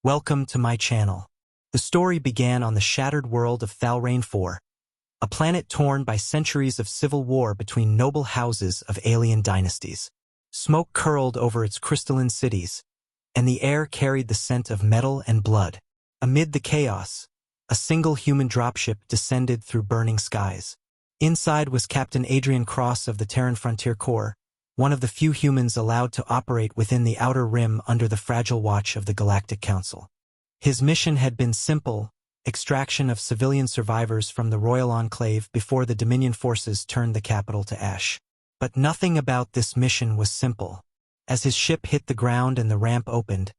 Welcome to my channel. The story began on the shattered world of Thalrain 4, a planet torn by centuries of civil war between noble houses of alien dynasties. Smoke curled over its crystalline cities, and the air carried the scent of metal and blood. Amid the chaos, a single human dropship descended through burning skies. Inside was Captain Adrian Cross of the Terran Frontier Corps, one of the few humans allowed to operate within the Outer Rim under the fragile watch of the Galactic Council. His mission had been simple: extraction of civilian survivors from the Royal Enclave before the Dominion forces turned the capital to ash. But nothing about this mission was simple. As his ship hit the ground and the ramp opened,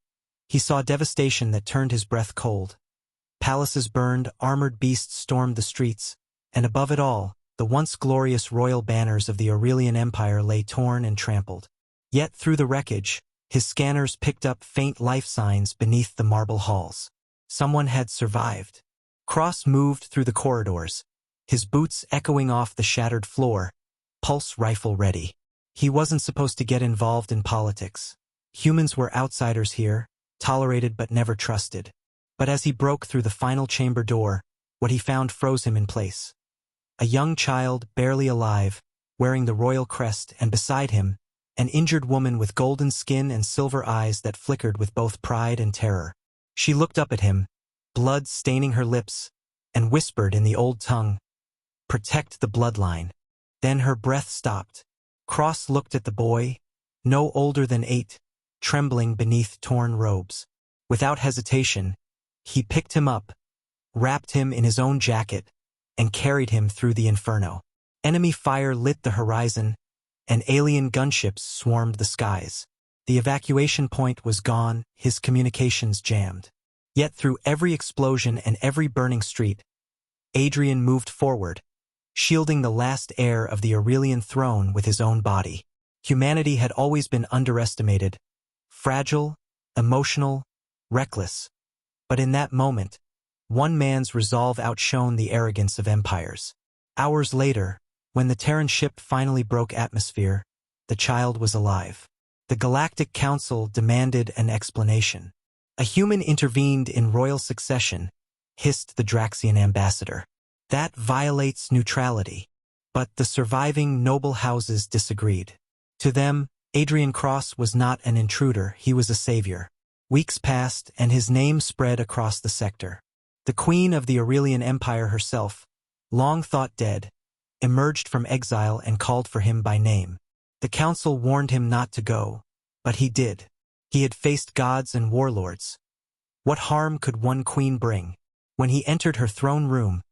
he saw devastation that turned his breath cold. Palaces burned, armored beasts stormed the streets, and above it all, the once glorious royal banners of the Aurelian Empire lay torn and trampled. Yet through the wreckage, his scanners picked up faint life signs beneath the marble halls. Someone had survived. Cross moved through the corridors, his boots echoing off the shattered floor, pulse rifle ready. He wasn't supposed to get involved in politics. Humans were outsiders here, tolerated but never trusted. But as he broke through the final chamber door, what he found froze him in place. A young child, barely alive, wearing the royal crest, and beside him, an injured woman with golden skin and silver eyes that flickered with both pride and terror. She looked up at him, blood staining her lips, and whispered in the old tongue, "Protect the bloodline." Then her breath stopped. Cross looked at the boy, no older than 8, trembling beneath torn robes. Without hesitation, he picked him up, wrapped him in his own jacket, and carried him through the inferno. Enemy fire lit the horizon, and alien gunships swarmed the skies. The evacuation point was gone, his communications jammed. Yet through every explosion and every burning street, Adrian moved forward, shielding the last heir of the Aurelian throne with his own body. Humanity had always been underestimated, fragile, emotional, reckless. But in that moment, one man's resolve outshone the arrogance of empires. Hours later, when the Terran ship finally broke atmosphere, the child was alive. The Galactic Council demanded an explanation. A human intervened in royal succession, hissed the Draxian ambassador. That violates neutrality. But the surviving noble houses disagreed. To them, Adrian Cross was not an intruder, he was a savior. Weeks passed, and his name spread across the sector. The queen of the Aurelian Empire herself, long thought dead, emerged from exile and called for him by name. The council warned him not to go, but he did. He had faced gods and warlords. What harm could one queen bring? When he entered her throne room,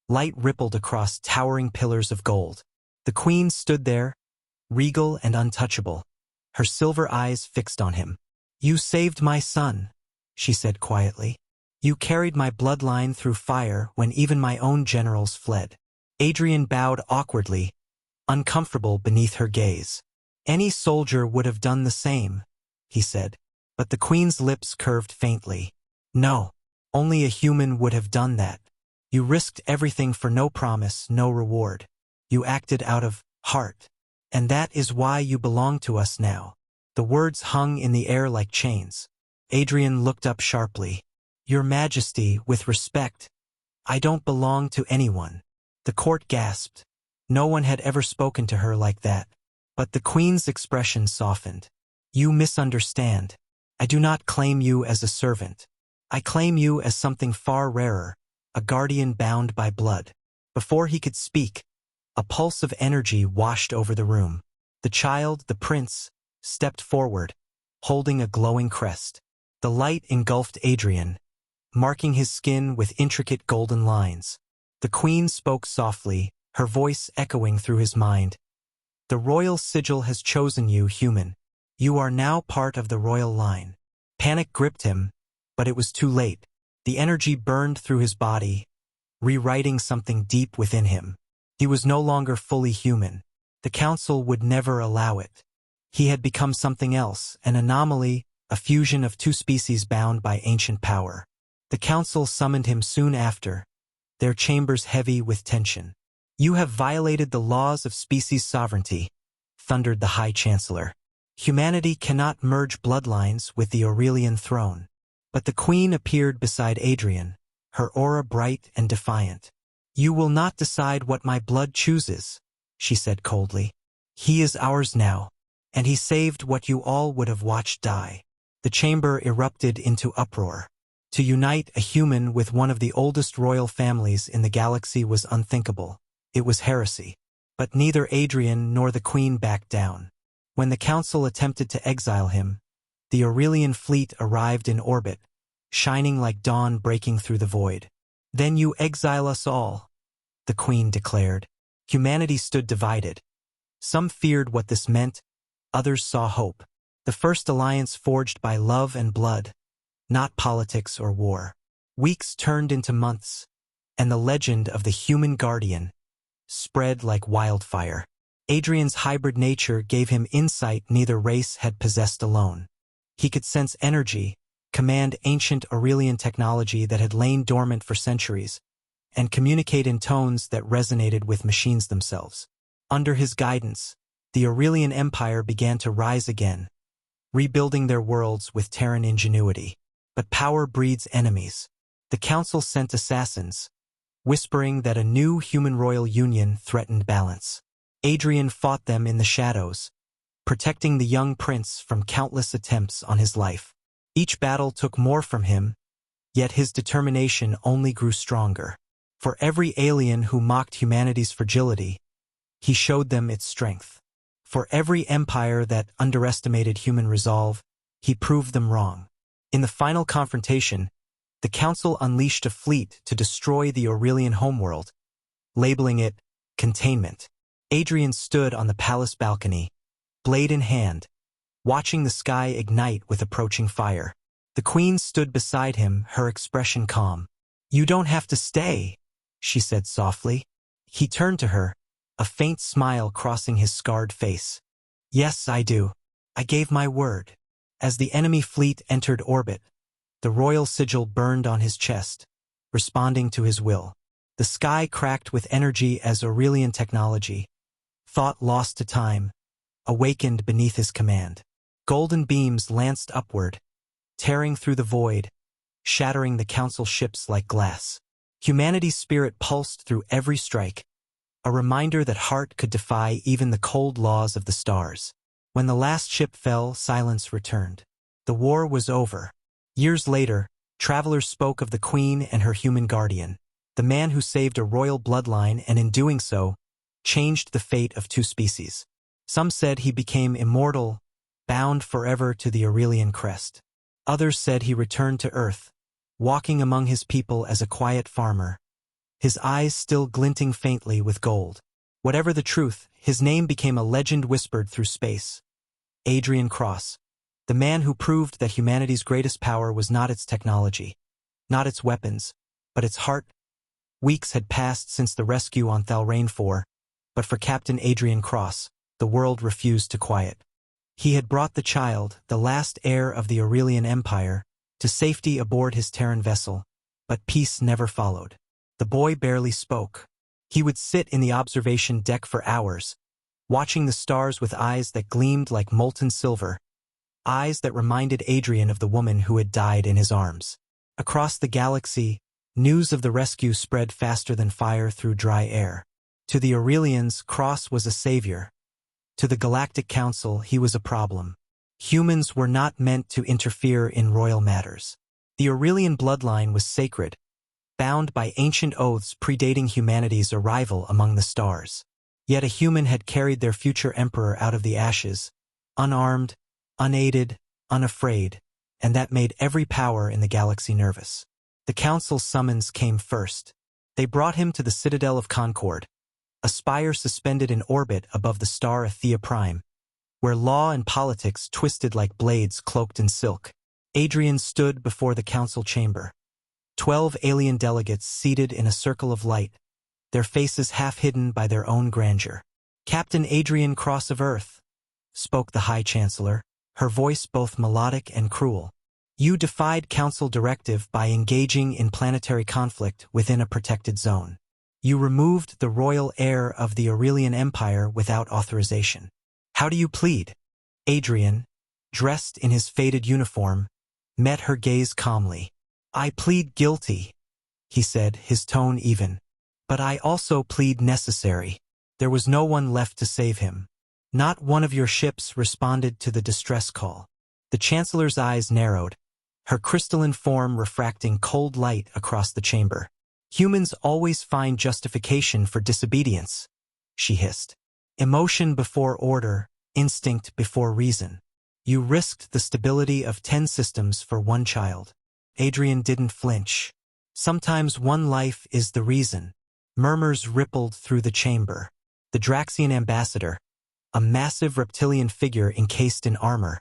light rippled across towering pillars of gold. The queen stood there, regal and untouchable, her silver eyes fixed on him. "You saved my son," she said quietly. "You carried my bloodline through fire when even my own generals fled." Adrian bowed awkwardly, uncomfortable beneath her gaze. "Any soldier would have done the same," he said. But the queen's lips curved faintly. "No, only a human would have done that. You risked everything for no promise, no reward. You acted out of heart. And that is why you belong to us now." The words hung in the air like chains. Adrian looked up sharply. "Your Majesty, with respect, I don't belong to anyone." The court gasped. No one had ever spoken to her like that. But the queen's expression softened. "You misunderstand. I do not claim you as a servant. I claim you as something far rarer, a guardian bound by blood." Before he could speak, a pulse of energy washed over the room. The child, the prince, stepped forward, holding a glowing crest. The light engulfed Adrian, marking his skin with intricate golden lines. The queen spoke softly, her voice echoing through his mind. "The Royal Sigil has chosen you, human. You are now part of the royal line." Panic gripped him, but it was too late. The energy burned through his body, rewriting something deep within him. He was no longer fully human. The council would never allow it. He had become something else, an anomaly, a fusion of two species bound by ancient power. The council summoned him soon after, their chambers heavy with tension. "You have violated the laws of species sovereignty," thundered the High Chancellor. "Humanity cannot merge bloodlines with the Aurelian throne." But the queen appeared beside Adrian, her aura bright and defiant. "You will not decide what my blood chooses," she said coldly. "He is ours now, and he saved what you all would have watched die." The chamber erupted into uproar. To unite a human with one of the oldest royal families in the galaxy was unthinkable. It was heresy. But neither Adrian nor the queen backed down. When the council attempted to exile him, the Aurelian fleet arrived in orbit, shining like dawn breaking through the void. "Then you exile us all," the queen declared. Humanity stood divided. Some feared what this meant, others saw hope. The first alliance forged by love and blood, not politics or war. Weeks turned into months, and the legend of the human guardian spread like wildfire. Adrian's hybrid nature gave him insight neither race had possessed alone. He could sense energy, command ancient Aurelian technology that had lain dormant for centuries, and communicate in tones that resonated with machines themselves. Under his guidance, the Aurelian Empire began to rise again, rebuilding their worlds with Terran ingenuity. But power breeds enemies. The Council sent assassins, whispering that a new human royal union threatened balance. Adrian fought them in the shadows, protecting the young prince from countless attempts on his life. Each battle took more from him, yet his determination only grew stronger. For every alien who mocked humanity's fragility, he showed them its strength. For every empire that underestimated human resolve, he proved them wrong. In the final confrontation, the Council unleashed a fleet to destroy the Aurelian homeworld, labeling it Containment. Adrian stood on the palace balcony, blade in hand, watching the sky ignite with approaching fire. The queen stood beside him, her expression calm. "You don't have to stay," she said softly. He turned to her, a faint smile crossing his scarred face. "Yes, I do. I gave my word." As the enemy fleet entered orbit, the Royal Sigil burned on his chest, responding to his will. The sky cracked with energy as Aurelian technology, thought lost to time, awakened beneath his command. Golden beams lanced upward, tearing through the void, shattering the Council ships like glass. Humanity's spirit pulsed through every strike, a reminder that heart could defy even the cold laws of the stars. When the last ship fell, silence returned. The war was over. Years later, travelers spoke of the queen and her human guardian, the man who saved a royal bloodline and in doing so, changed the fate of two species. Some said he became immortal, bound forever to the Aurelian crest. Others said he returned to Earth, walking among his people as a quiet farmer, his eyes still glinting faintly with gold. Whatever the truth, his name became a legend whispered through space. Adrian Cross, the man who proved that humanity's greatest power was not its technology, not its weapons, but its heart. Weeks had passed since the rescue on Terran 4, but for Captain Adrian Cross, the world refused to quiet. He had brought the child, the last heir of the Aurelian Empire, to safety aboard his Terran vessel, but peace never followed. The boy barely spoke. He would sit in the observation deck for hours, watching the stars with eyes that gleamed like molten silver, eyes that reminded Adrian of the woman who had died in his arms. Across the galaxy, news of the rescue spread faster than fire through dry air. To the Aurelians, Cross was a savior. To the Galactic Council, he was a problem. Humans were not meant to interfere in royal matters. The Aurelian bloodline was sacred, bound by ancient oaths predating humanity's arrival among the stars. Yet a human had carried their future emperor out of the ashes, unarmed, unaided, unafraid, and that made every power in the galaxy nervous. The Council's summons came first. They brought him to the Citadel of Concord, a spire suspended in orbit above the star Athea Prime, where law and politics twisted like blades cloaked in silk. Adrian stood before the Council chamber. 12 alien delegates seated in a circle of light, their faces half hidden by their own grandeur. "Captain Adrian Cross of Earth," spoke the High Chancellor, her voice both melodic and cruel. "You defied Council directive by engaging in planetary conflict within a protected zone. You removed the royal heir of the Aurelian Empire without authorization. How do you plead?" Adrian, dressed in his faded uniform, met her gaze calmly. "I plead guilty," he said, his tone even. "But I also plead necessary." There was no one left to save him. Not one of your ships responded to the distress call. The Chancellor's eyes narrowed, her crystalline form refracting cold light across the chamber. "Humans always find justification for disobedience," she hissed. "Emotion before order, instinct before reason. You risked the stability of 10 systems for one child." Adrian didn't flinch. "Sometimes one life is the reason." Murmurs rippled through the chamber. The Draxian ambassador, a massive reptilian figure encased in armor,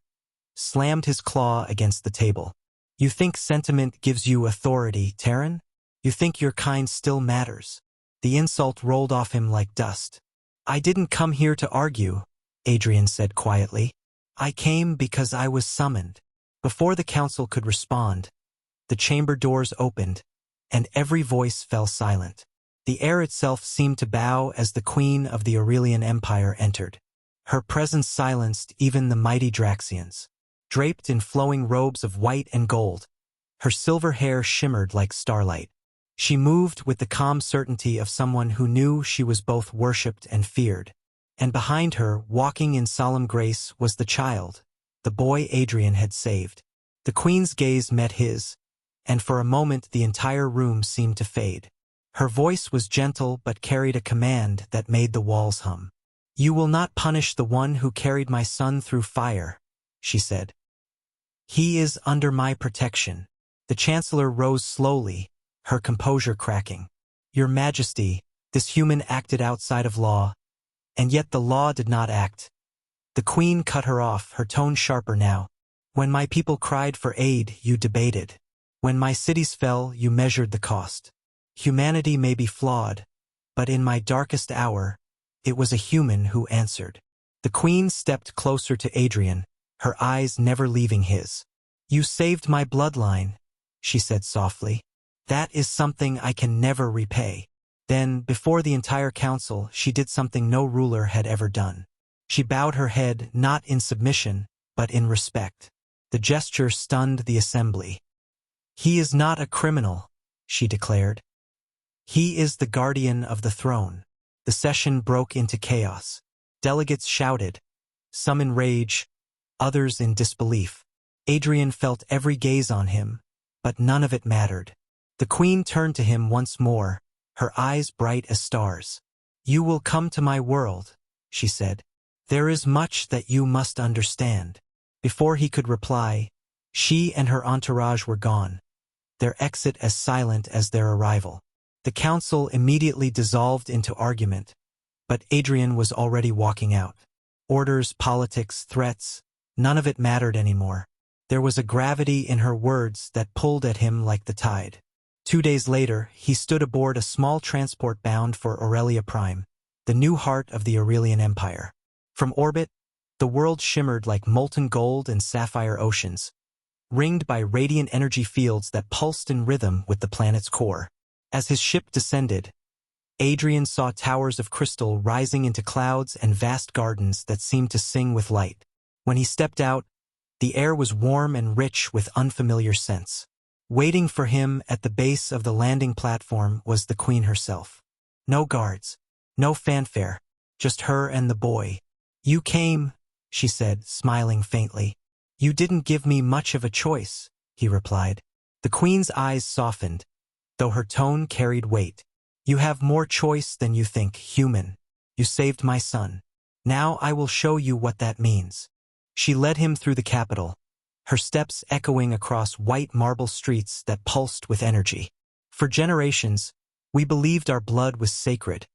slammed his claw against the table. "You think sentiment gives you authority, Terran? You think your kind still matters?" The insult rolled off him like dust. "I didn't come here to argue," Adrian said quietly. "I came because I was summoned." Before the council could respond, the chamber doors opened, and every voice fell silent. The air itself seemed to bow as the Queen of the Aurelian Empire entered. Her presence silenced even the mighty Draxians. Draped in flowing robes of white and gold, her silver hair shimmered like starlight. She moved with the calm certainty of someone who knew she was both worshipped and feared. And behind her, walking in solemn grace, was the child, the boy Adrian had saved. The Queen's gaze met his, and for a moment the entire room seemed to fade. Her voice was gentle but carried a command that made the walls hum. "You will not punish the one who carried my son through fire," she said. "He is under my protection." The Chancellor rose slowly, her composure cracking. "Your Majesty, this human acted outside of law, and yet the law did not act." The Queen cut her off, her tone sharper now. "When my people cried for aid, you debated. When my cities fell, you measured the cost. Humanity may be flawed, but in my darkest hour, it was a human who answered." The Queen stepped closer to Adrian, her eyes never leaving his. "You saved my bloodline," she said softly. "That is something I can never repay." Then, before the entire council, she did something no ruler had ever done. She bowed her head not in submission, but in respect. The gesture stunned the assembly. "He is not a criminal," she declared. "He is the guardian of the throne." The session broke into chaos. Delegates shouted, some in rage, others in disbelief. Adrian felt every gaze on him, but none of it mattered. The Queen turned to him once more, her eyes bright as stars. "You will come to my world," she said. "There is much that you must understand." Before he could reply, she and her entourage were gone, their exit as silent as their arrival. The council immediately dissolved into argument, but Adrian was already walking out. Orders, politics, threats, none of it mattered anymore. There was a gravity in her words that pulled at him like the tide. 2 days later, he stood aboard a small transport bound for Aurelia Prime, the new heart of the Aurelian Empire. From orbit, the world shimmered like molten gold and sapphire oceans, ringed by radiant energy fields that pulsed in rhythm with the planet's core. As his ship descended, Adrian saw towers of crystal rising into clouds and vast gardens that seemed to sing with light. When he stepped out, the air was warm and rich with unfamiliar scents. Waiting for him at the base of the landing platform was the Queen herself. No guards, no fanfare, just her and the boy. "You came," she said, smiling faintly. "You didn't give me much of a choice," he replied. The Queen's eyes softened, though her tone carried weight. "You have more choice than you think, human. You saved my son. Now I will show you what that means." She led him through the capital, her steps echoing across white marble streets that pulsed with energy. "For generations, we believed our blood was sacred,"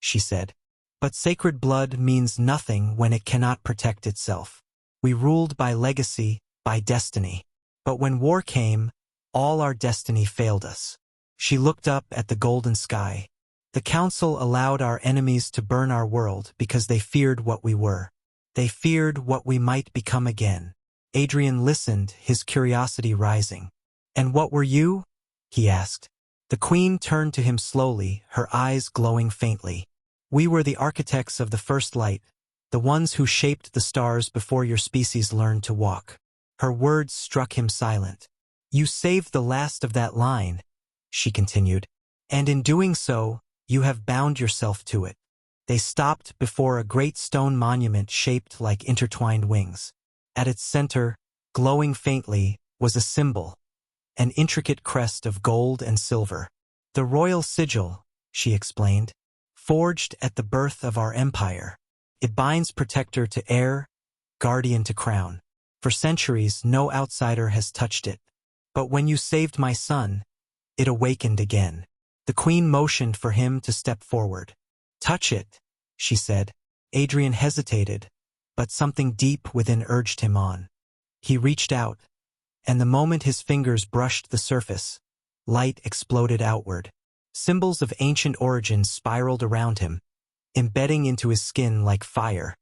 she said. "But sacred blood means nothing when it cannot protect itself. We ruled by legacy, by destiny. But when war came, all our destiny failed us." She looked up at the golden sky. "The Council allowed our enemies to burn our world because they feared what we were. They feared what we might become again." Adrian listened, his curiosity rising. "And what were you?" he asked. The Queen turned to him slowly, her eyes glowing faintly. "We were the architects of the first light, the ones who shaped the stars before your species learned to walk." Her words struck him silent. You saved the last of that line, she continued, and in doing so, you have bound yourself to it. They stopped before a great stone monument shaped like intertwined wings. At its center, glowing faintly, was a symbol, an intricate crest of gold and silver. The Royal Sigil, she explained, forged at the birth of our empire. It binds protector to heir, guardian to crown. For centuries, no outsider has touched it. But when you saved my son, it awakened again. The Queen motioned for him to step forward. Touch it, she said. Adrian hesitated, but something deep within urged him on. He reached out, and the moment his fingers brushed the surface, light exploded outward. Symbols of ancient origins spiraled around him, embedding into his skin like fire.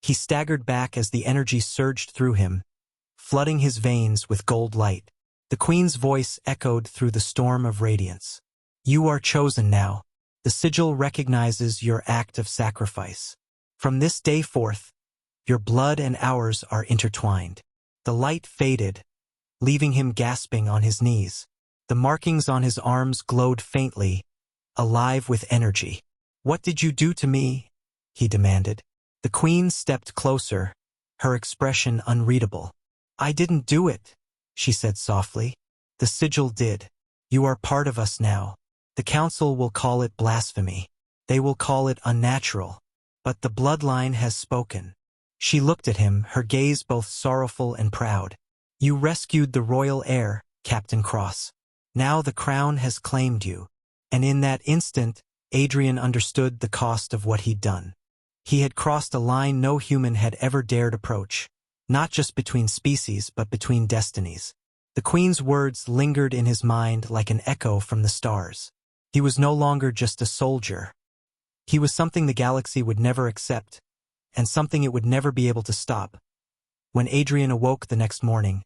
He staggered back as the energy surged through him, flooding his veins with gold light. The Queen's voice echoed through the storm of radiance. You are chosen now. The sigil recognizes your act of sacrifice. From this day forth, your blood and ours are intertwined. The light faded, leaving him gasping on his knees. The markings on his arms glowed faintly, alive with energy. What did you do to me? He demanded. The Queen stepped closer, her expression unreadable. I didn't do it, she said softly. The sigil did. You are part of us now. The Council will call it blasphemy. They will call it unnatural. But the bloodline has spoken. She looked at him, her gaze both sorrowful and proud. You rescued the royal heir, Captain Cross. Now the crown has claimed you. And in that instant, Adrian understood the cost of what he'd done. He had crossed a line no human had ever dared approach, not just between species but between destinies. The Queen's words lingered in his mind like an echo from the stars. He was no longer just a soldier. He was something the galaxy would never accept, and something it would never be able to stop. When Adrian awoke the next morning,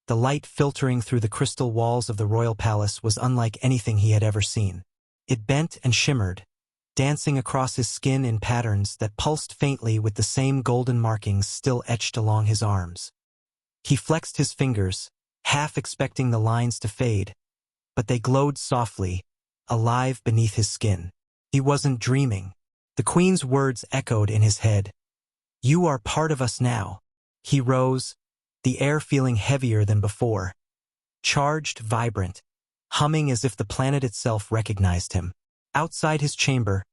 the light filtering through the crystal walls of the royal palace was unlike anything he had ever seen. It bent and shimmered, dancing across his skin in patterns that pulsed faintly with the same golden markings still etched along his arms. He flexed his fingers, half expecting the lines to fade, but they glowed softly, alive beneath his skin. He wasn't dreaming. The Queen's words echoed in his head. You are part of us now. He rose, the air feeling heavier than before. Charged, vibrant, humming as if the planet itself recognized him. Outside his chamber,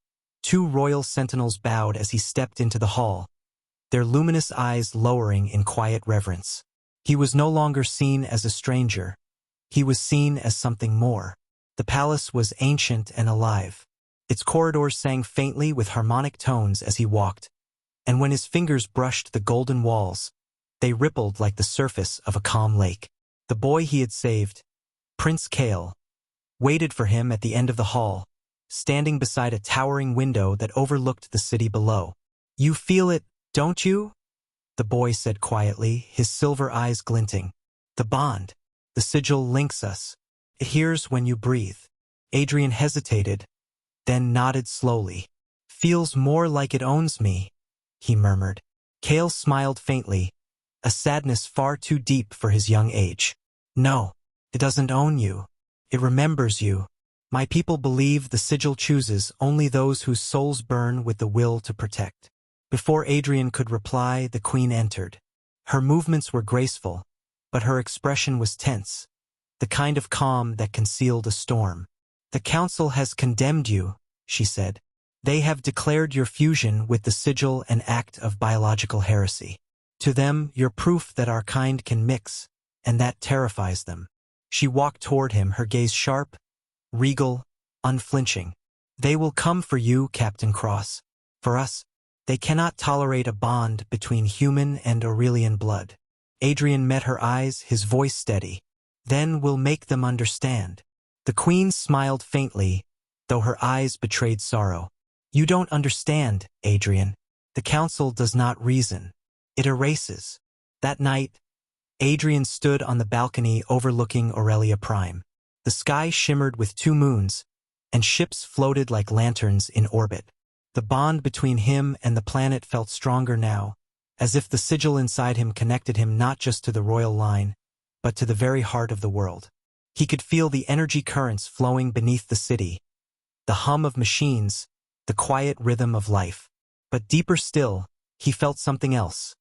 2 royal sentinels bowed as he stepped into the hall, their luminous eyes lowering in quiet reverence. He was no longer seen as a stranger. He was seen as something more. The palace was ancient and alive. Its corridors sang faintly with harmonic tones as he walked, and when his fingers brushed the golden walls, they rippled like the surface of a calm lake. The boy he had saved, Prince Kale, waited for him at the end of the hall, standing beside a towering window that overlooked the city below. You feel it, don't you? The boy said quietly, his silver eyes glinting. The bond, the sigil links us. It hears when you breathe. Adrian hesitated, then nodded slowly. Feels more like it owns me, he murmured. Kale smiled faintly, a sadness far too deep for his young age. No, it doesn't own you. It remembers you. My people believe the sigil chooses only those whose souls burn with the will to protect. Before Adrian could reply, the Queen entered. Her movements were graceful, but her expression was tense, the kind of calm that concealed a storm. The Council has condemned you, she said. They have declared your fusion with the sigil an act of biological heresy. To them, you're proof that our kind can mix, and that terrifies them. She walked toward him, her gaze sharp, regal, unflinching. They will come for you, Captain Cross. For us, they cannot tolerate a bond between human and Aurelian blood. Adrian met her eyes, his voice steady. Then we'll make them understand. The Queen smiled faintly, though her eyes betrayed sorrow. You don't understand, Adrian. The Council does not reason. It erases. That night, Adrian stood on the balcony overlooking Aurelia Prime. The sky shimmered with 2 moons, and ships floated like lanterns in orbit. The bond between him and the planet felt stronger now, as if the sigil inside him connected him not just to the royal line, but to the very heart of the world. He could feel the energy currents flowing beneath the city, the hum of machines, the quiet rhythm of life. But deeper still, he felt something else,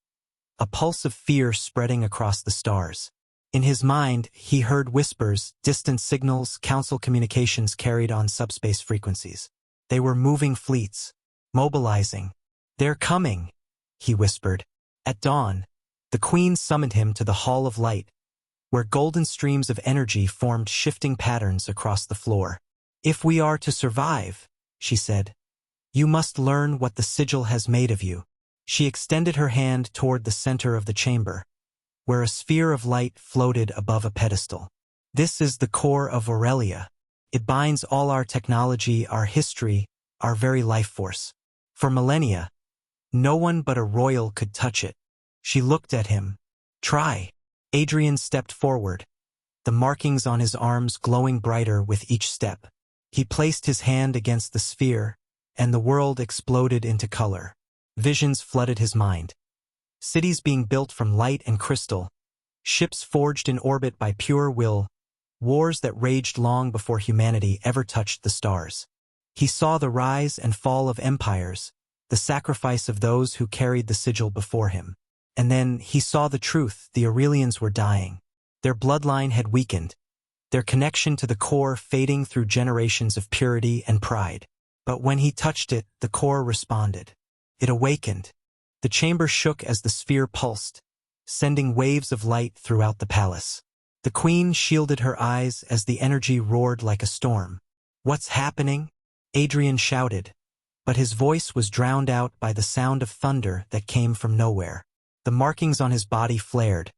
a pulse of fear spreading across the stars. In his mind, he heard whispers, distant signals, council communications carried on subspace frequencies. They were moving fleets, mobilizing. "They're coming," he whispered. At dawn, the Queen summoned him to the Hall of Light, where golden streams of energy formed shifting patterns across the floor. "If we are to survive," she said, "you must learn what the sigil has made of you." She extended her hand toward the center of the chamber, where a sphere of light floated above a pedestal. "This is the core of Aurelia. It binds all our technology, our history, our very life force. For millennia, no one but a royal could touch it." She looked at him. "Try." Adrian stepped forward, the markings on his arms glowing brighter with each step. He placed his hand against the sphere, and the world exploded into color. Visions flooded his mind. Cities being built from light and crystal, ships forged in orbit by pure will, wars that raged long before humanity ever touched the stars. He saw the rise and fall of empires, the sacrifice of those who carried the sigil before him. And then he saw the truth: the Aurelians were dying. Their bloodline had weakened, their connection to the core fading through generations of purity and pride. But when he touched it, the core responded. It awakened. The chamber shook as the sphere pulsed, sending waves of light throughout the palace. The Queen shielded her eyes as the energy roared like a storm. "What's happening?" Adrian shouted, but his voice was drowned out by the sound of thunder that came from nowhere. The markings on his body flared,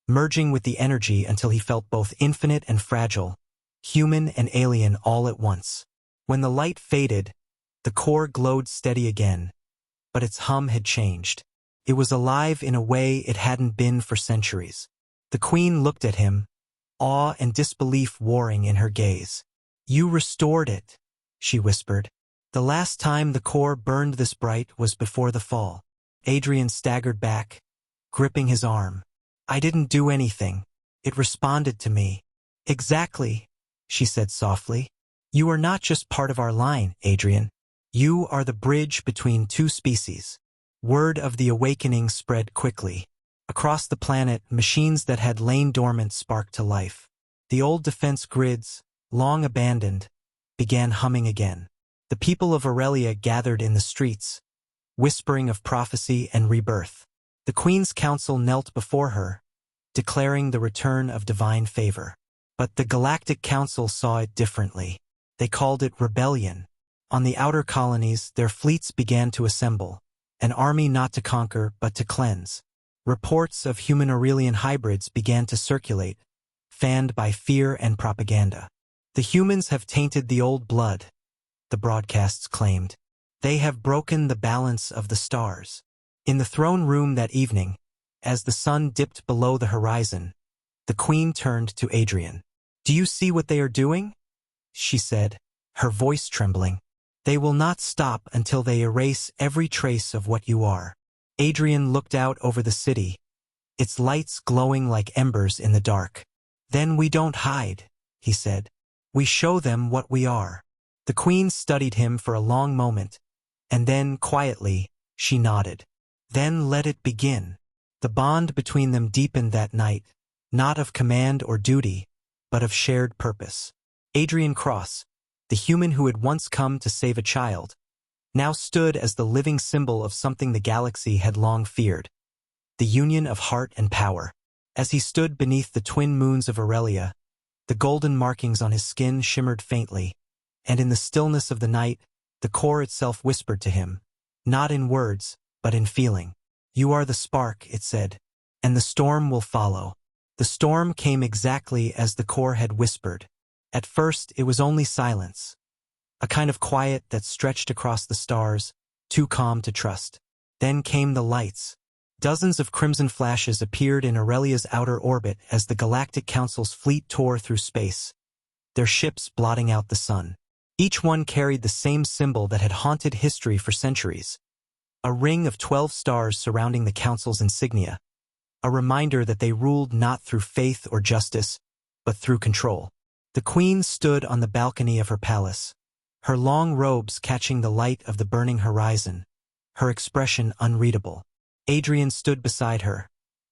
merging with the energy until he felt both infinite and fragile, human and alien all at once. When the light faded, the core glowed steady again, but its hum had changed. It was alive in a way it hadn't been for centuries. The Queen looked at him, awe and disbelief warring in her gaze. "You restored it," she whispered. "The last time the core burned this bright was before the fall." Adrian staggered back, gripping his arm. "I didn't do anything. It responded to me." "Exactly," she said softly. "You are not just part of our line, Adrian. You are the bridge between two species." Word of the awakening spread quickly. Across the planet, machines that had lain dormant sparked to life. The old defense grids, long abandoned, began humming again. The people of Aurelia gathered in the streets, whispering of prophecy and rebirth. The Queen's Council knelt before her, declaring the return of divine favor. But the Galactic Council saw it differently. They called it rebellion. On the outer colonies, their fleets began to assemble, an army not to conquer but to cleanse. Reports of human Aurelian hybrids began to circulate, fanned by fear and propaganda. "The humans have tainted the old blood," the broadcasts claimed. "They have broken the balance of the stars." In the throne room that evening, as the sun dipped below the horizon, the Queen turned to Adrian. "Do you see what they are doing?" she said, her voice trembling. "They will not stop until they erase every trace of what you are." Adrian looked out over the city, its lights glowing like embers in the dark. "Then we don't hide," he said. "We show them what we are." The Queen studied him for a long moment, and then, quietly, she nodded. "Then let it begin." The bond between them deepened that night, not of command or duty, but of shared purpose. Adrian Cross, the human who had once come to save a child, now stood as the living symbol of something the galaxy had long feared: the union of heart and power. As he stood beneath the twin moons of Aurelia, the golden markings on his skin shimmered faintly, and in the stillness of the night, the core itself whispered to him, not in words, but in feeling. "You are the spark," it said, "and the storm will follow." The storm came exactly as the core had whispered. At first, it was only silence, a kind of quiet that stretched across the stars, too calm to trust. Then came the lights. Dozens of crimson flashes appeared in Aurelia's outer orbit as the Galactic Council's fleet tore through space, their ships blotting out the sun. Each one carried the same symbol that had haunted history for centuries: a ring of 12 stars surrounding the council's insignia, a reminder that they ruled not through faith or justice, but through control. The queen stood on the balcony of her palace, her long robes catching the light of the burning horizon, her expression unreadable. Adrian stood beside her,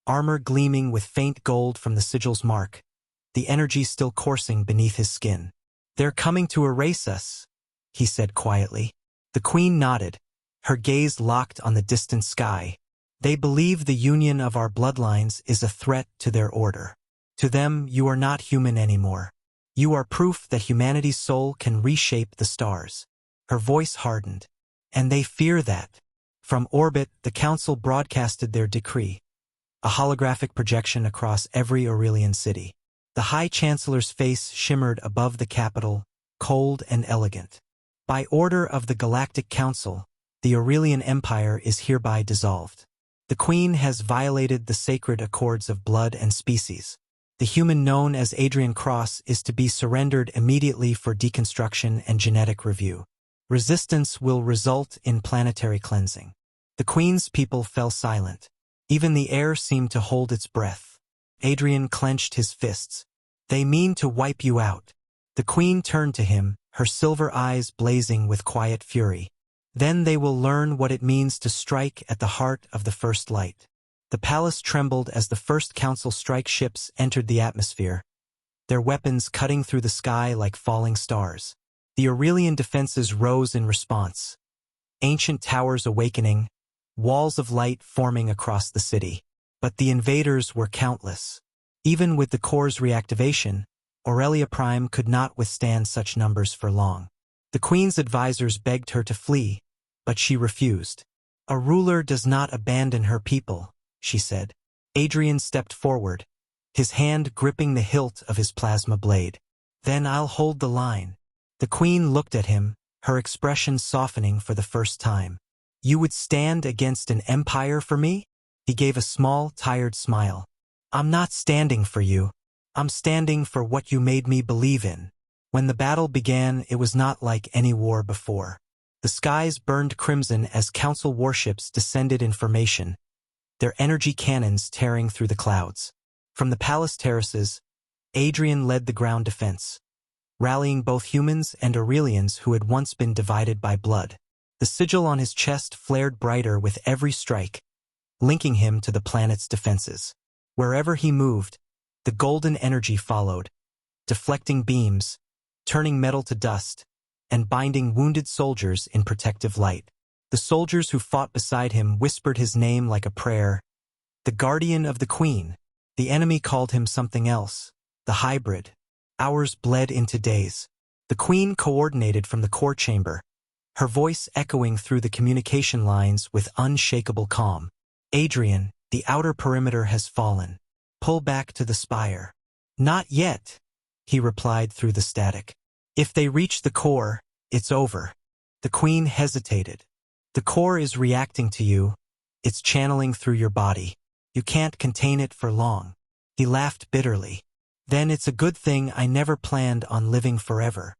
armor gleaming with faint gold from the sigil's mark, the energy still coursing beneath his skin. "They're coming to erase us," he said quietly. The queen nodded, her gaze locked on the distant sky. "They believe the union of our bloodlines is a threat to their order. To them, you are not human anymore. You are proof that humanity's soul can reshape the stars." Her voice hardened. "And they fear that." From orbit, the council broadcasted their decree, a holographic projection across every Aurelian city. The High Chancellor's face shimmered above the capital, cold and elegant. "By order of the Galactic Council, the Aurelian Empire is hereby dissolved. The Queen has violated the sacred accords of blood and species. The human known as Adrian Cross is to be surrendered immediately for deconstruction and genetic review. Resistance will result in planetary cleansing." The Queen's people fell silent. Even the air seemed to hold its breath. Adrian clenched his fists. "They mean to wipe you out." The Queen turned to him, her silver eyes blazing with quiet fury. "Then they will learn what it means to strike at the heart of the first light." The palace trembled as the first council strike ships entered the atmosphere, their weapons cutting through the sky like falling stars. The Aurelian defenses rose in response, ancient towers awakening, walls of light forming across the city. But the invaders were countless. Even with the Corps' reactivation, Aurelia Prime could not withstand such numbers for long. The Queen's advisors begged her to flee, but she refused. "A ruler does not abandon her people," she said. Adrian stepped forward, his hand gripping the hilt of his plasma blade. "Then I'll hold the line." The Queen looked at him, her expression softening for the first time. "You would stand against an empire for me?" He gave a small, tired smile. "I'm not standing for you. I'm standing for what you made me believe in." When the battle began, it was not like any war before. The skies burned crimson as council warships descended in formation, their energy cannons tearing through the clouds. From the palace terraces, Adrian led the ground defense, rallying both humans and Aurelians who had once been divided by blood. The sigil on his chest flared brighter with every strike, linking him to the planet's defenses. Wherever he moved, the golden energy followed, deflecting beams, turning metal to dust, and binding wounded soldiers in protective light. The soldiers who fought beside him whispered his name like a prayer, the guardian of the Queen. The enemy called him something else, the hybrid. Hours bled into days. The Queen coordinated from the core chamber, her voice echoing through the communication lines with unshakable calm. "Adrian, the outer perimeter has fallen. Pull back to the spire." "Not yet," he replied through the static. "If they reach the core, it's over." The Queen hesitated. "The core is reacting to you. It's channeling through your body. You can't contain it for long." He laughed bitterly. "Then it's a good thing I never planned on living forever."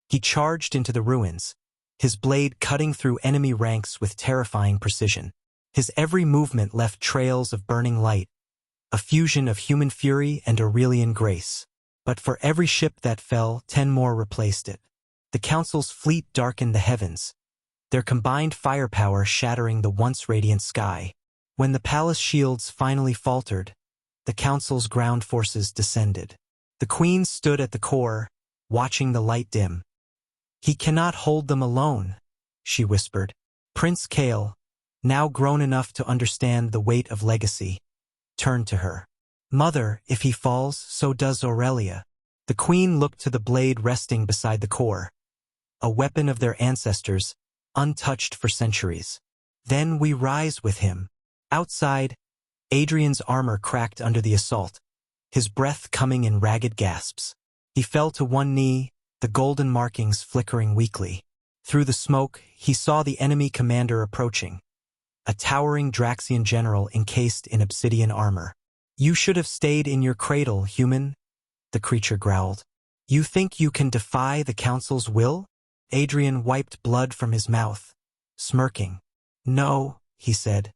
He charged into the ruins, his blade cutting through enemy ranks with terrifying precision. His every movement left trails of burning light, a fusion of human fury and Aurelian grace. But for every ship that fell, 10 more replaced it. The Council's fleet darkened the heavens, their combined firepower shattering the once radiant sky. When the palace shields finally faltered, the Council's ground forces descended. The Queen stood at the core, watching the light dim. "He cannot hold them alone," she whispered. Prince Kale, now grown enough to understand the weight of legacy, turned to her. "Mother, if he falls, so does Aurelia." The Queen looked to the blade resting beside the core, a weapon of their ancestors, untouched for centuries. "Then we rise with him." Outside, Adrian's armor cracked under the assault, his breath coming in ragged gasps. He fell to one knee, the golden markings flickering weakly. Through the smoke, he saw the enemy commander approaching, a towering Draxian general encased in obsidian armor. "You should have stayed in your cradle, human," the creature growled. "You think you can defy the Council's will?" Adrian wiped blood from his mouth, smirking. "No," he said,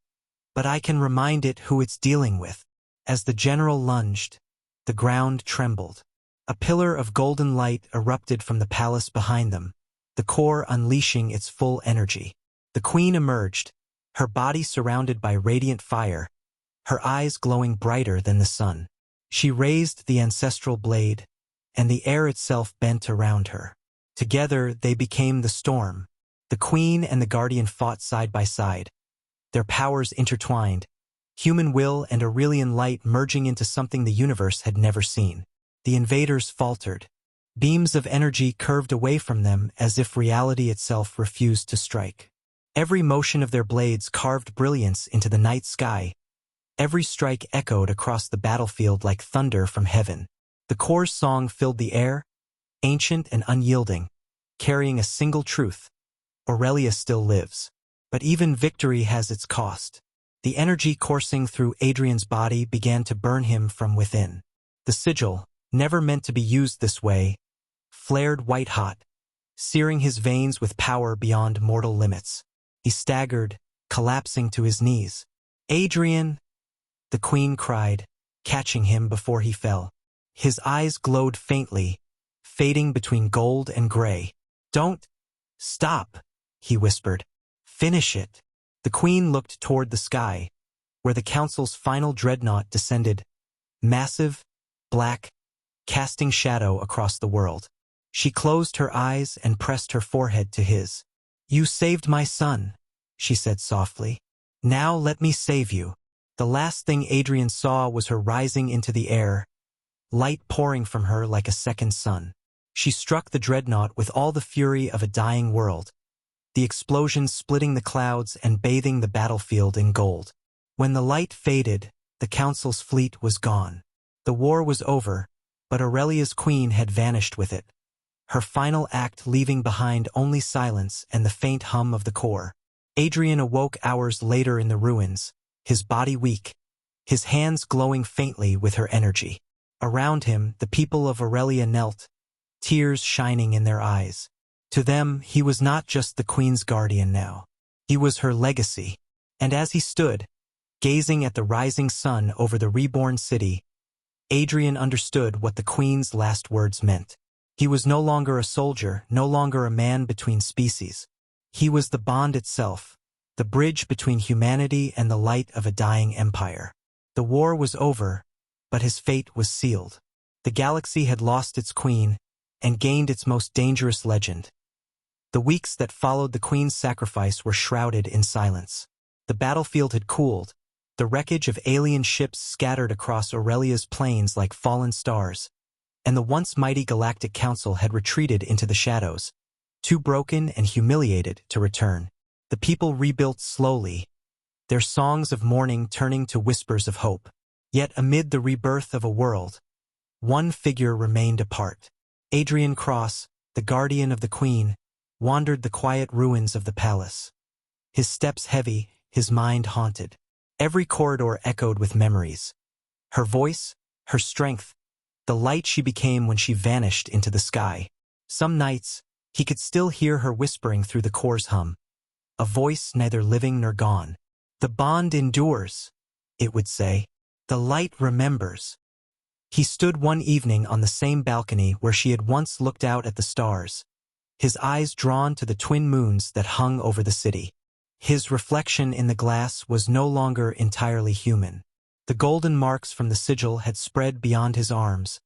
"but I can remind it who it's dealing with." As the general lunged, the ground trembled. A pillar of golden light erupted from the palace behind them, the core unleashing its full energy. The queen emerged, her body surrounded by radiant fire, her eyes glowing brighter than the sun. She raised the ancestral blade, and the air itself bent around her. Together they became the storm. The queen and the guardian fought side by side, their powers intertwined, human will and Aurelian light merging into something the universe had never seen. The invaders faltered. Beams of energy curved away from them as if reality itself refused to strike. Every motion of their blades carved brilliance into the night sky. Every strike echoed across the battlefield like thunder from heaven. The Corps' song filled the air, ancient and unyielding, carrying a single truth: Aurelia still lives. But even victory has its cost. The energy coursing through Adrian's body began to burn him from within. The sigil, never meant to be used this way, flared white-hot, searing his veins with power beyond mortal limits. He staggered, collapsing to his knees. "Adrian!" the queen cried, catching him before he fell. His eyes glowed faintly, fading between gold and gray. "Don't stop," he whispered. "Finish it." The queen looked toward the sky, where the council's final dreadnought descended, massive, black, casting shadow across the world. She closed her eyes and pressed her forehead to his. "You saved my son," she said softly. "Now let me save you." The last thing Adrian saw was her rising into the air, light pouring from her like a second sun. She struck the dreadnought with all the fury of a dying world, the explosions splitting the clouds and bathing the battlefield in gold. When the light faded, the council's fleet was gone. The war was over, but Aurelia's queen had vanished with it, her final act leaving behind only silence and the faint hum of the core. Adrian awoke hours later in the ruins, his body weak, his hands glowing faintly with her energy. Around him, the people of Aurelia knelt, tears shining in their eyes. To them, he was not just the queen's guardian now. He was her legacy. And as he stood, gazing at the rising sun over the reborn city, Adrian understood what the queen's last words meant. He was no longer a soldier, no longer a man between species. He was the bond itself, the bridge between humanity and the light of a dying empire. The war was over, but his fate was sealed. The galaxy had lost its queen and gained its most dangerous legend. The weeks that followed the queen's sacrifice were shrouded in silence. The battlefield had cooled, the wreckage of alien ships scattered across Aurelia's plains like fallen stars, and the once mighty Galactic Council had retreated into the shadows, too broken and humiliated to return. The people rebuilt slowly, their songs of mourning turning to whispers of hope. Yet amid the rebirth of a world, one figure remained apart. Adrian Cross, the guardian of the queen, wandered the quiet ruins of the palace. His steps heavy, his mind haunted. Every corridor echoed with memories. Her voice, her strength, the light she became when she vanished into the sky. Some nights, he could still hear her whispering through the Corps' hum, a voice neither living nor gone. "The bond endures," it would say. "The light remembers." He stood one evening on the same balcony where she had once looked out at the stars, his eyes drawn to the twin moons that hung over the city. His reflection in the glass was no longer entirely human. The golden marks from the sigil had spread beyond his arms,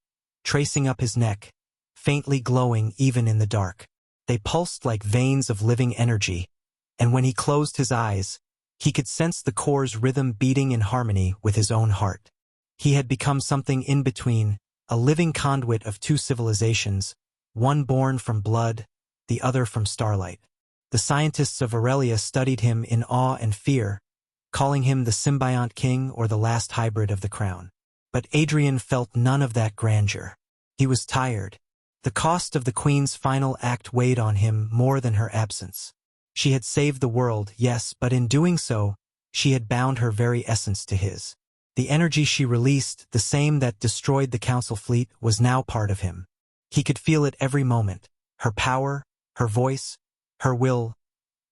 tracing up his neck, faintly glowing even in the dark. They pulsed like veins of living energy, and when he closed his eyes, he could sense the Corps' rhythm beating in harmony with his own heart. He had become something in between, a living conduit of two civilizations, one born from blood, the other from starlight. The scientists of Aurelia studied him in awe and fear, calling him the symbiont king or the last hybrid of the crown. But Adrian felt none of that grandeur. He was tired. The cost of the queen's final act weighed on him more than her absence. She had saved the world, yes, but in doing so, she had bound her very essence to his. The energy she released, the same that destroyed the council fleet, was now part of him. He could feel it every moment, her power, her voice, her will,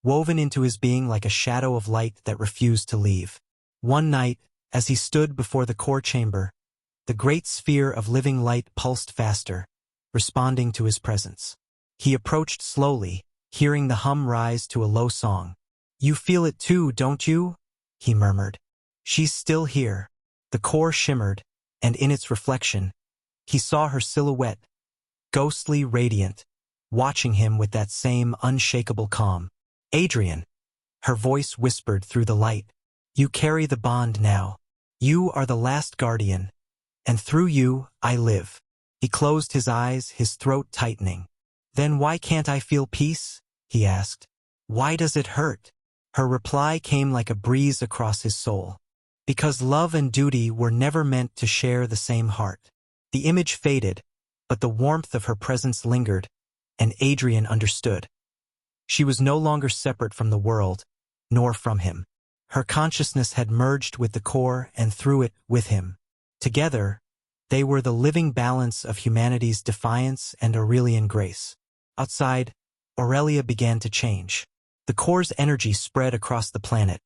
woven into his being like a shadow of light that refused to leave. One night, as he stood before the core chamber, the great sphere of living light pulsed faster, responding to his presence. He approached slowly, hearing the hum rise to a low song. "You feel it too, don't you?" he murmured. "She's still here." The core shimmered, and in its reflection, he saw her silhouette, ghostly radiant, watching him with that same unshakable calm. "Adrian," her voice whispered through the light, "you carry the bond now. You are the last guardian, and through you, I live." He closed his eyes, his throat tightening. "Then why can't I feel peace?" he asked. "Why does it hurt?" Her reply came like a breeze across his soul. "Because love and duty were never meant to share the same heart." The image faded, but the warmth of her presence lingered, and Adrian understood. She was no longer separate from the world, nor from him. Her consciousness had merged with the core and through it with him. Together, they were the living balance of humanity's defiance and Aurelian grace. Outside, Aurelia began to change. The core's energy spread across the planet,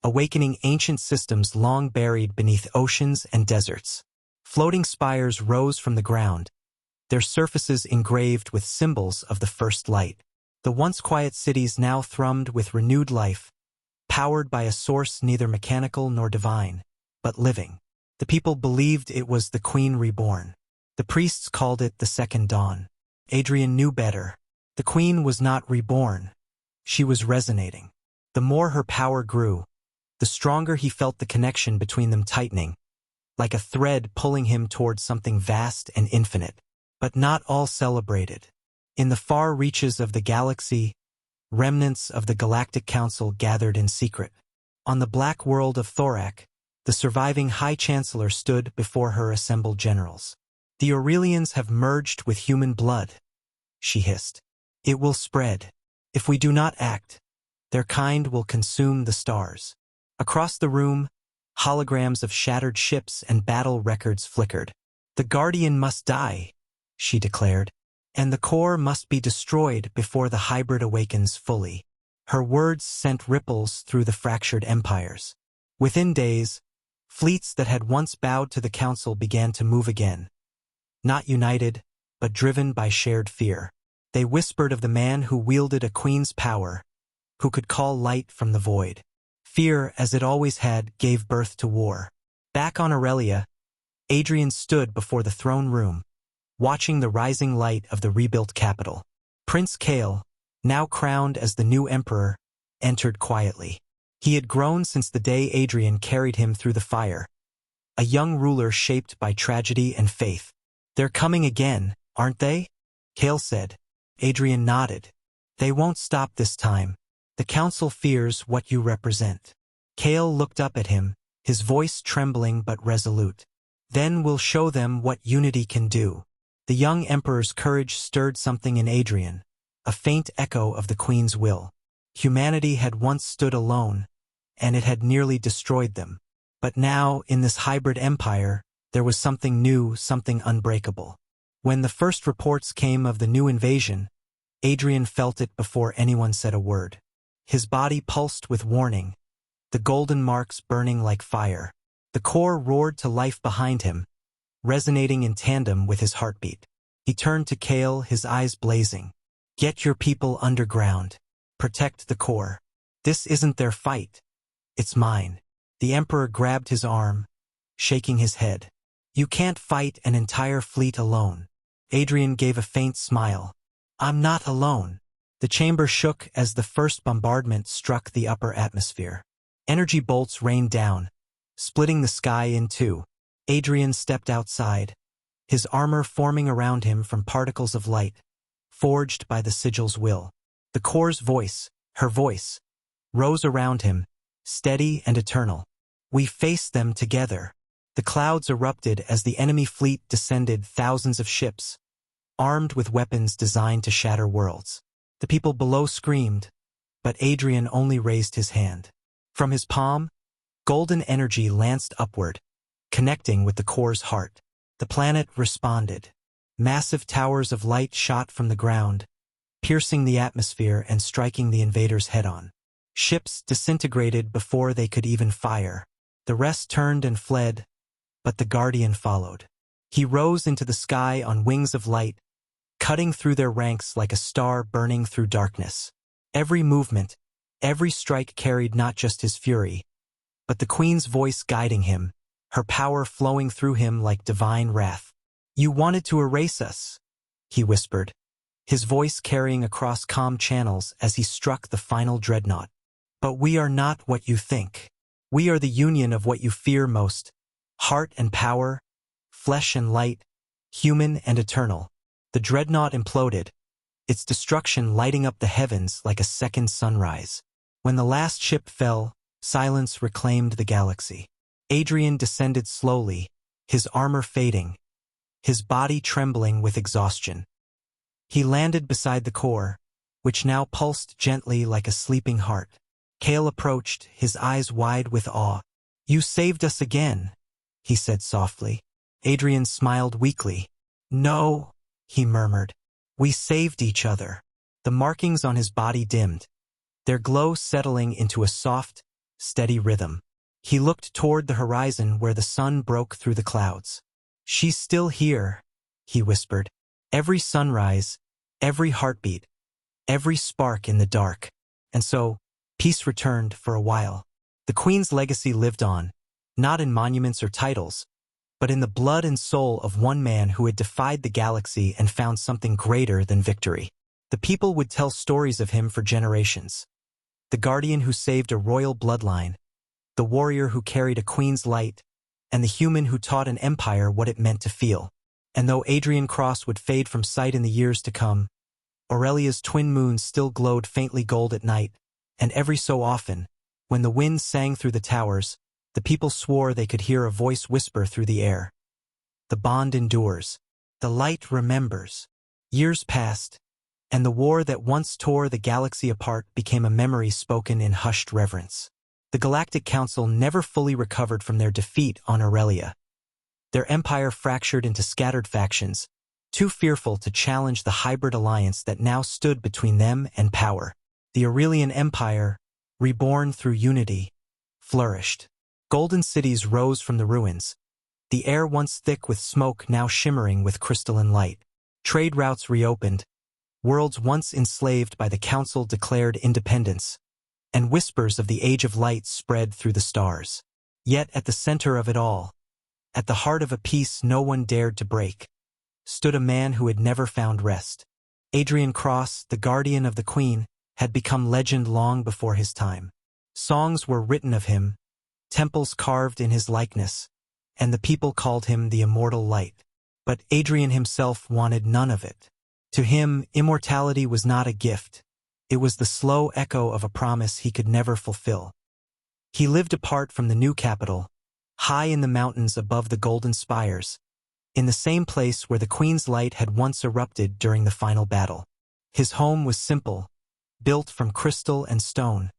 awakening ancient systems long buried beneath oceans and deserts. Floating spires rose from the ground, their surfaces engraved with symbols of the first light. The once quiet cities now thrummed with renewed life, powered by a source neither mechanical nor divine, but living. The people believed it was the Queen reborn. The priests called it the Second Dawn. Adrian knew better. The Queen was not reborn. She was resonating. The more her power grew, the stronger he felt the connection between them tightening, like a thread pulling him towards something vast and infinite. But not all celebrated. In the far reaches of the galaxy, remnants of the Galactic Council gathered in secret. On the black world of Thorak, the surviving High Chancellor stood before her assembled generals. "The Aurelians have merged with human blood," she hissed. "It will spread. If we do not act, their kind will consume the stars." Across the room, holograms of shattered ships and battle records flickered. "The Guardian must die," she declared, "and the core must be destroyed before the hybrid awakens fully." Her words sent ripples through the fractured empires. Within days, fleets that had once bowed to the Council began to move again. Not united, but driven by shared fear. They whispered of the man who wielded a queen's power, who could call light from the void. Fear, as it always had, gave birth to war. Back on Aurelia, Adrian stood before the throne room, watching the rising light of the rebuilt capital. Prince Kale, now crowned as the new emperor, entered quietly. He had grown since the day Adrian carried him through the fire, a young ruler shaped by tragedy and faith. "They're coming again, aren't they?" Kale said. Adrian nodded. "They won't stop this time. The council fears what you represent." Kale looked up at him, his voice trembling but resolute. "Then we'll show them what unity can do." The young emperor's courage stirred something in Adrian, a faint echo of the queen's will. Humanity had once stood alone, and it had nearly destroyed them. But now, in this hybrid empire, there was something new, something unbreakable. When the first reports came of the new invasion, Adrian felt it before anyone said a word. His body pulsed with warning, the golden marks burning like fire. The core roared to life behind him, resonating in tandem with his heartbeat. He turned to Kale, his eyes blazing. "Get your people underground. Protect the core. This isn't their fight. It's mine." The emperor grabbed his arm, shaking his head. "You can't fight an entire fleet alone." Adrian gave a faint smile. "I'm not alone." The chamber shook as the first bombardment struck the upper atmosphere. Energy bolts rained down, splitting the sky in two. Adrian stepped outside, his armor forming around him from particles of light, forged by the sigil's will. The core's voice, her voice, rose around him, steady and eternal. "We face them together." The clouds erupted as the enemy fleet descended, thousands of ships, armed with weapons designed to shatter worlds. The people below screamed, but Adrian only raised his hand. From his palm, golden energy lanced upward, connecting with the core's heart. The planet responded. Massive towers of light shot from the ground, piercing the atmosphere and striking the invaders head-on. Ships disintegrated before they could even fire. The rest turned and fled, but the Guardian followed. He rose into the sky on wings of light, cutting through their ranks like a star burning through darkness. Every movement, every strike carried not just his fury, but the Queen's voice guiding him, her power flowing through him like divine wrath. "You wanted to erase us," he whispered, his voice carrying across calm channels as he struck the final dreadnought. "But we are not what you think. We are the union of what you fear most, heart and power, flesh and light, human and eternal." The dreadnought imploded, its destruction lighting up the heavens like a second sunrise. When the last ship fell, silence reclaimed the galaxy. Adrian descended slowly, his armor fading, his body trembling with exhaustion. He landed beside the core, which now pulsed gently like a sleeping heart. Kale approached, his eyes wide with awe. "You saved us again," he said softly. Adrian smiled weakly. "No," he murmured. "We saved each other." The markings on his body dimmed, their glow settling into a soft, steady rhythm. He looked toward the horizon where the sun broke through the clouds. "She's still here," he whispered. "Every sunrise, every heartbeat, every spark in the dark." And so, peace returned for a while. The Queen's legacy lived on, not in monuments or titles, but in the blood and soul of one man who had defied the galaxy and found something greater than victory. The people would tell stories of him for generations. The guardian who saved a royal bloodline, the warrior who carried a queen's light, and the human who taught an empire what it meant to feel. And though Adrian Cross would fade from sight in the years to come, Aurelia's twin moons still glowed faintly gold at night, and every so often, when the wind sang through the towers, the people swore they could hear a voice whisper through the air. "The bond endures. The light remembers." Years passed, and the war that once tore the galaxy apart became a memory spoken in hushed reverence. The Galactic Council never fully recovered from their defeat on Aurelia. Their empire fractured into scattered factions, too fearful to challenge the hybrid alliance that now stood between them and power. The Aurelian Empire, reborn through unity, flourished. Golden cities rose from the ruins, the air once thick with smoke now shimmering with crystalline light. Trade routes reopened, worlds once enslaved by the Council declared independence, and whispers of the Age of Light spread through the stars. Yet at the center of it all, at the heart of a peace no one dared to break, stood a man who had never found rest. Adrian Cross, the guardian of the Queen, had become legend long before his time. Songs were written of him, temples carved in his likeness, and the people called him the Immortal Light. But Adrian himself wanted none of it. To him, immortality was not a gift. It was the slow echo of a promise he could never fulfill. He lived apart from the new capital, high in the mountains above the golden spires, in the same place where the Queen's light had once erupted during the final battle. His home was simple, built from crystal and stone,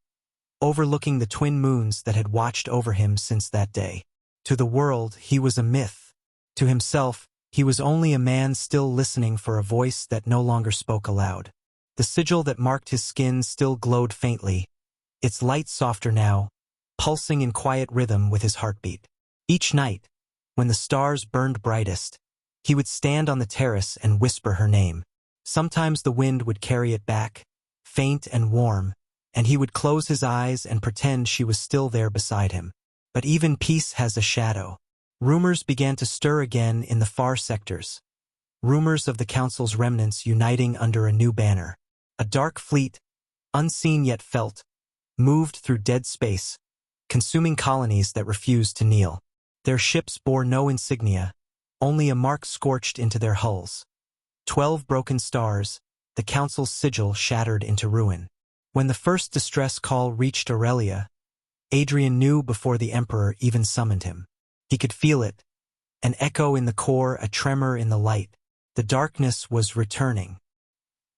overlooking the twin moons that had watched over him since that day. To the world, he was a myth. To himself, he was only a man still listening for a voice that no longer spoke aloud. The sigil that marked his skin still glowed faintly, its light softer now, pulsing in quiet rhythm with his heartbeat. Each night, when the stars burned brightest, he would stand on the terrace and whisper her name. Sometimes the wind would carry it back, faint and warm, and he would close his eyes and pretend she was still there beside him. But even peace has a shadow. Rumors began to stir again in the far sectors. Rumors of the Council's remnants uniting under a new banner. A dark fleet, unseen yet felt, moved through dead space, consuming colonies that refused to kneel. Their ships bore no insignia, only a mark scorched into their hulls. 12 broken stars, the Council's sigil shattered into ruin. When the first distress call reached Aurelia, Adrian knew before the Emperor even summoned him. He could feel it, an echo in the core, a tremor in the light. The darkness was returning.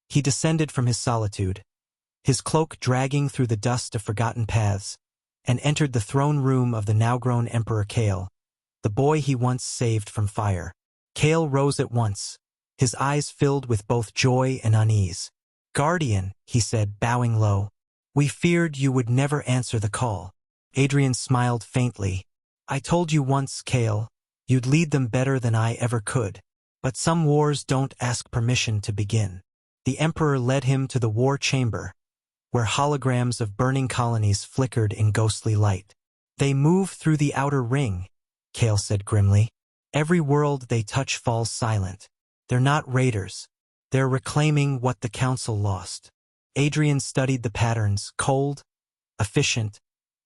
He descended from his solitude, his cloak dragging through the dust of forgotten paths, and entered the throne room of the now-grown Emperor Kale, the boy he once saved from fire. Kale rose at once, his eyes filled with both joy and unease. "Guardian," he said, bowing low. "We feared you would never answer the call." Adrian smiled faintly. "I told you once, Kale, you'd lead them better than I ever could. But some wars don't ask permission to begin." The Emperor led him to the war chamber, where holograms of burning colonies flickered in ghostly light. "They move through the outer ring," Kale said grimly. "Every world they touch falls silent. They're not raiders. They're reclaiming what the Council lost." Adrian studied the patterns, cold, efficient,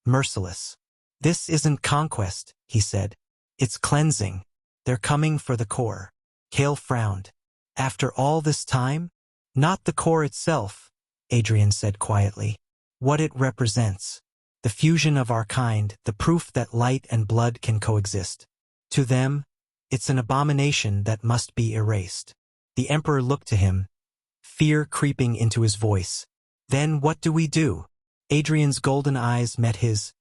merciless. "This isn't conquest," he said. "It's cleansing. They're coming for the core." Kale frowned. "After all this time?" "Not the core itself," Adrian said quietly. "What it represents. The fusion of our kind, the proof that light and blood can coexist. To them, it's an abomination that must be erased." The Emperor looked to him, fear creeping into his voice. "Then what do we do?" Adrian's golden eyes met his,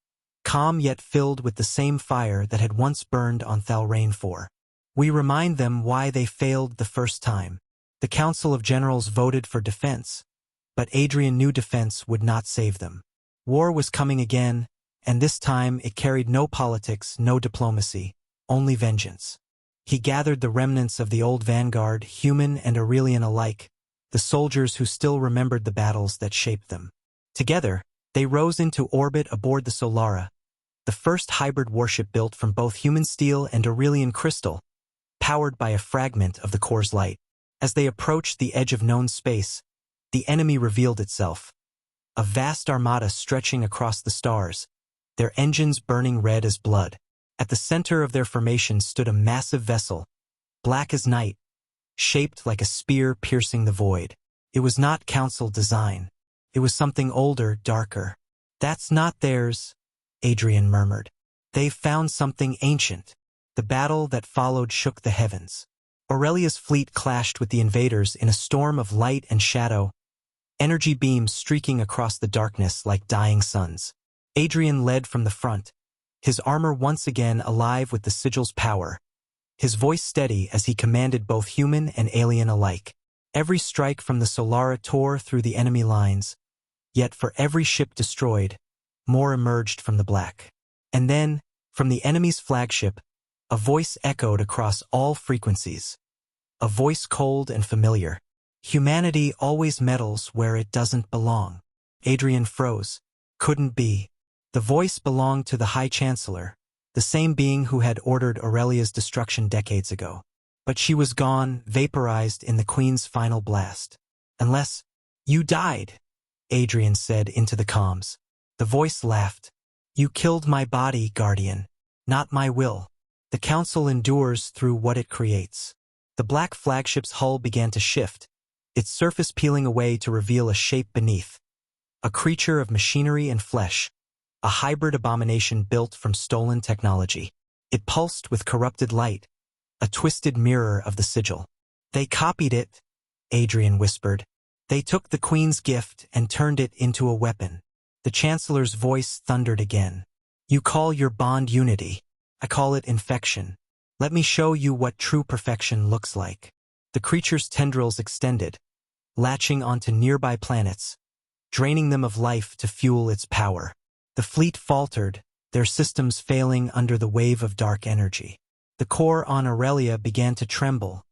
calm yet filled with the same fire that had once burned on Thalrain 4. "We remind them why they failed the first time. The Council of Generals voted for defense, but Adrian knew defense would not save them. War was coming again, and this time it carried no politics, no diplomacy, only vengeance. He gathered the remnants of the old vanguard, human and Aurelian alike, the soldiers who still remembered the battles that shaped them. Together, they rose into orbit aboard the Solara, the first hybrid warship built from both human steel and Aurelian crystal, powered by a fragment of the core's light. As they approached the edge of known space, the enemy revealed itself. A vast armada stretching across the stars, their engines burning red as blood. At the center of their formation stood a massive vessel, black as night, shaped like a spear piercing the void. It was not Council design. It was something older, darker. "That's not theirs," Adrian murmured. "They've found something ancient." The battle that followed shook the heavens. Aurelia's fleet clashed with the invaders in a storm of light and shadow, energy beams streaking across the darkness like dying suns. Adrian led from the front, his armor once again alive with the sigil's power, his voice steady as he commanded both human and alien alike. Every strike from the Solara tore through the enemy lines, yet for every ship destroyed, more emerged from the black. And then, from the enemy's flagship, a voice echoed across all frequencies. A voice cold and familiar. "Humanity always meddles where it doesn't belong." Adrian froze. Couldn't be. The voice belonged to the High Chancellor, the same being who had ordered Aurelia's destruction decades ago. But she was gone, vaporized in the Queen's final blast. "Unless you died," Adrian said into the comms. The voice laughed. "You killed my body, Guardian, not my will. The Council endures through what it creates." The black flagship's hull began to shift, its surface peeling away to reveal a shape beneath. A creature of machinery and flesh, a hybrid abomination built from stolen technology. It pulsed with corrupted light, a twisted mirror of the sigil. "They copied it," Adrian whispered. "They took the Queen's gift and turned it into a weapon." The Chancellor's voice thundered again. "You call your bond unity. I call it infection. Let me show you what true perfection looks like." The creature's tendrils extended, latching onto nearby planets, draining them of life to fuel its power. The fleet faltered, their systems failing under the wave of dark energy. The core on Aurelia began to tremble,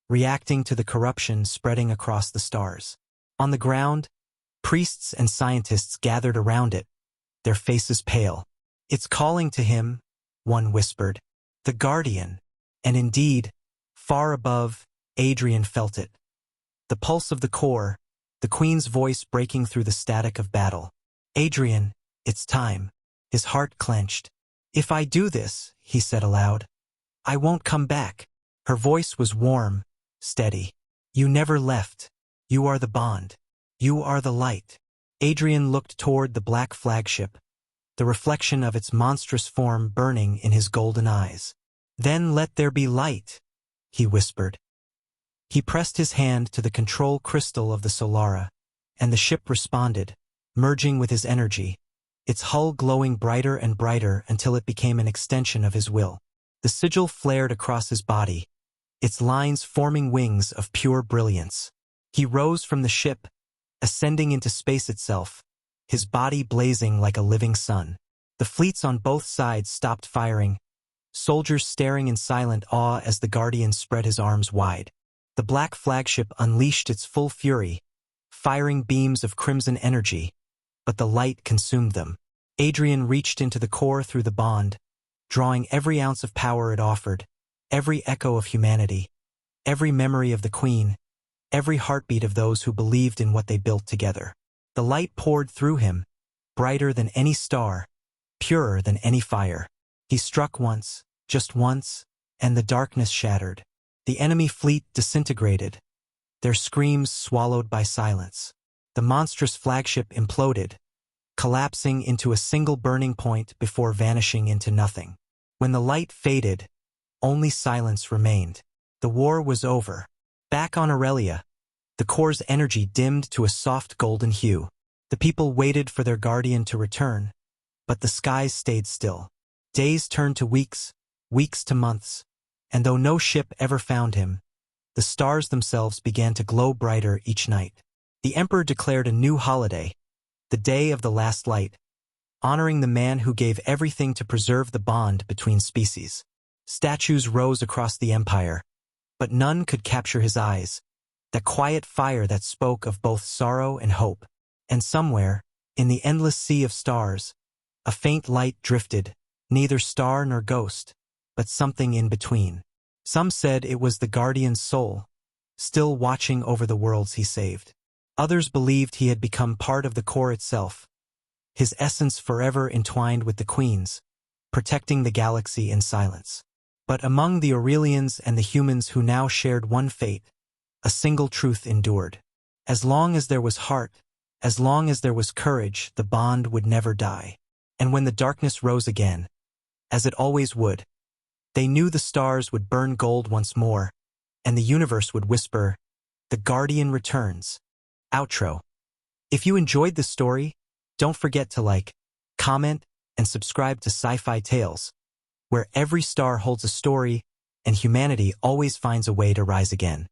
reacting to the corruption spreading across the stars. On the ground, priests and scientists gathered around it, their faces pale. "It's calling to him," one whispered. "The Guardian." And indeed, far above, Adrian felt it. The pulse of the core, the Queen's voice breaking through the static of battle. "Adrian, it's time." His heart clenched. "If I do this," he said aloud, "I won't come back." Her voice was warm, steady. "You never left. You are the bond. You are the light." Adrian looked toward the black flagship, the reflection of its monstrous form burning in his golden eyes. "Then let there be light," he whispered. He pressed his hand to the control crystal of the Solara, and the ship responded, merging with his energy, its hull glowing brighter and brighter until it became an extension of his will. The sigil flared across his body, its lines forming wings of pure brilliance. He rose from the ship, ascending into space itself, his body blazing like a living sun. The fleets on both sides stopped firing, soldiers staring in silent awe as the Guardian spread his arms wide. The black flagship unleashed its full fury, firing beams of crimson energy, but the light consumed them. Adrian reached into the core through the bond, drawing every ounce of power it offered, every echo of humanity, every memory of the Queen, every heartbeat of those who believed in what they built together. The light poured through him, brighter than any star, purer than any fire. He struck once, just once, and the darkness shattered. The enemy fleet disintegrated, their screams swallowed by silence. The monstrous flagship imploded, collapsing into a single burning point before vanishing into nothing. When the light faded, only silence remained. The war was over. Back on Aurelia, the Corps' energy dimmed to a soft golden hue. The people waited for their Guardian to return, but the skies stayed still. Days turned to weeks, weeks to months, and though no ship ever found him, the stars themselves began to glow brighter each night. The Emperor declared a new holiday, the Day of the Last Light, honoring the man who gave everything to preserve the bond between species. Statues rose across the empire, but none could capture his eyes, that quiet fire that spoke of both sorrow and hope. And somewhere, in the endless sea of stars, a faint light drifted, neither star nor ghost, but something in between. Some said it was the Guardian's soul, still watching over the worlds he saved. Others believed he had become part of the Corps itself, his essence forever entwined with the Queen's, protecting the galaxy in silence. But among the Aurelians and the humans who now shared one fate, a single truth endured. As long as there was heart, as long as there was courage, the bond would never die. And when the darkness rose again, as it always would, they knew the stars would burn gold once more, and the universe would whisper, "The Guardian returns." Outro. If you enjoyed this story, don't forget to like, comment, and subscribe to Sci-Fi Tales, where every star holds a story and humanity always finds a way to rise again.